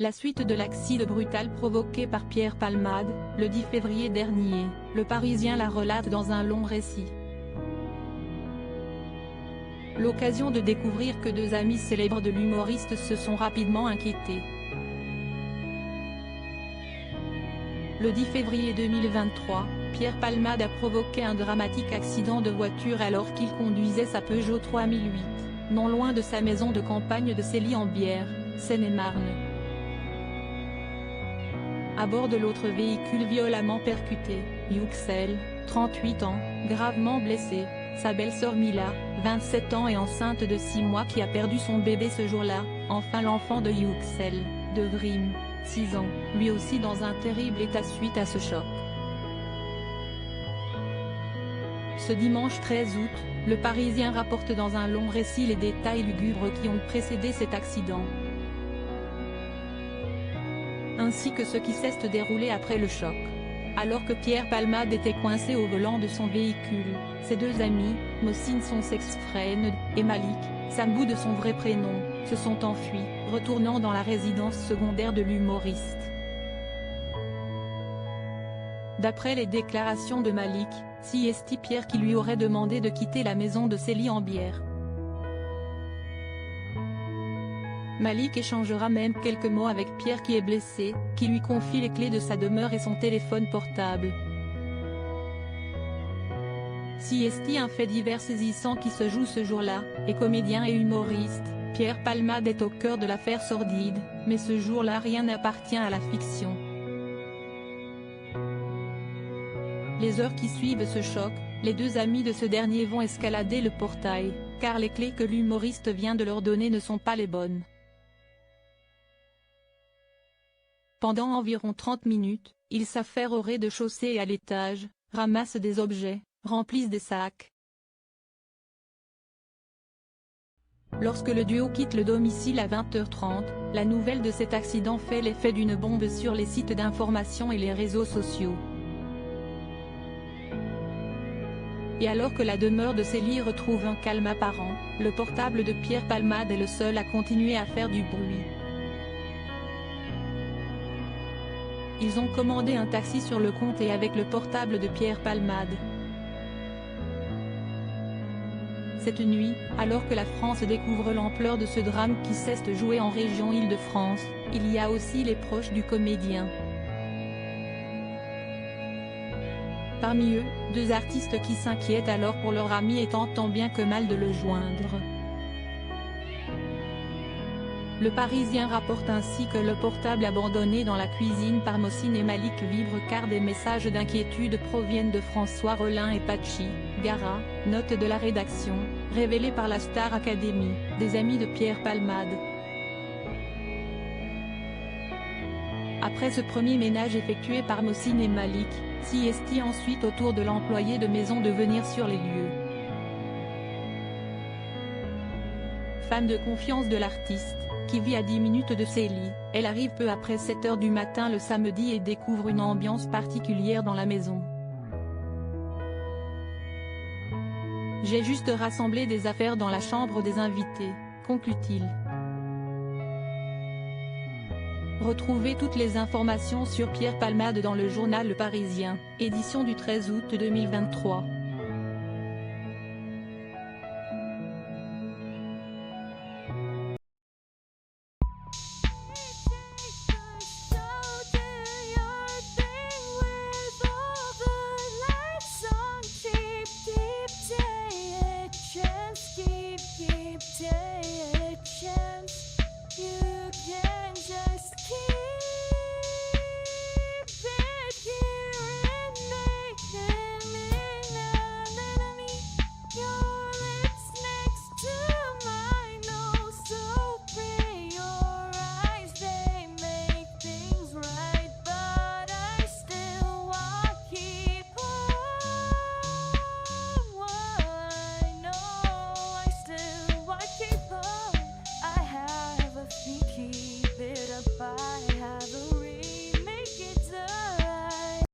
La suite de l'accident brutal provoqué par Pierre Palmade, le 10 février dernier, le Parisien la relate dans un long récit. L'occasion de découvrir que deux amis célèbres de l'humoriste se sont rapidement inquiétés. Le 10 février 2023, Pierre Palmade a provoqué un dramatique accident de voiture alors qu'il conduisait sa Peugeot 3008, non loin de sa maison de campagne de Célie-en-Bière, Seine-et-Marne. À bord de l'autre véhicule violemment percuté, Yuxel, 38 ans, gravement blessé, sa belle-sœur Mila, 27 ans et enceinte de 6 mois qui a perdu son bébé ce jour-là, enfin l'enfant de Yuxel, de Vrim, 6 ans, lui aussi dans un terrible état suite à ce choc. Ce dimanche 13 août, le Parisien rapporte dans un long récit les détails lugubres qui ont précédé cet accident, ainsi que ce qui s'est déroulé après le choc. Alors que Pierre Palmade était coincé au volant de son véhicule, ses deux amis, Mohsin son ex-friend, et Malik, Sambou de son vrai prénom, se sont enfuis, retournant dans la résidence secondaire de l'humoriste. D'après les déclarations de Malik, c'est Pierre qui lui aurait demandé de quitter la maison de Célie-en-Bière. Malik échangera même quelques mots avec Pierre qui est blessé, qui lui confie les clés de sa demeure et son téléphone portable. C'est un fait divers saisissant qui se joue ce jour-là, et comédien et humoriste, Pierre Palmade est au cœur de l'affaire sordide, mais ce jour-là rien n'appartient à la fiction. Les heures qui suivent ce choc, les deux amis de ce dernier vont escalader le portail, car les clés que l'humoriste vient de leur donner ne sont pas les bonnes. Pendant environ 30 minutes, ils s'affairent au rez-de-chaussée et à l'étage, ramassent des objets, remplissent des sacs. Lorsque le duo quitte le domicile à 20h30, la nouvelle de cet accident fait l'effet d'une bombe sur les sites d'information et les réseaux sociaux. Et alors que la demeure de Célie retrouve un calme apparent, le portable de Pierre Palmade est le seul à continuer à faire du bruit. Ils ont commandé un taxi sur le compte et avec le portable de Pierre Palmade. Cette nuit, alors que la France découvre l'ampleur de ce drame qui s'est joué en région Île-de-France, il y a aussi les proches du comédien. Parmi eux, deux artistes qui s'inquiètent alors pour leur ami et tentent tant bien que mal de le joindre. Le Parisien rapporte ainsi que le portable abandonné dans la cuisine par Mohsin et Malik vibre car des messages d'inquiétude proviennent de François Rollin et Pachi Gara, note de la rédaction, révélée par la Star Academy, des amis de Pierre Palmade. Après ce premier ménage effectué par Mohsin et Malik, c'est ensuite au tour de l'employé de maison de venir sur les lieux. Femme de confiance de l'artiste, qui vit à 10 minutes de Célie, elle arrive peu après 7 h du matin le samedi et découvre une ambiance particulière dans la maison. J'ai juste rassemblé des affaires dans la chambre des invités, conclut-il. Retrouvez toutes les informations sur Pierre Palmade dans le journal Le Parisien, édition du 13 août 2023.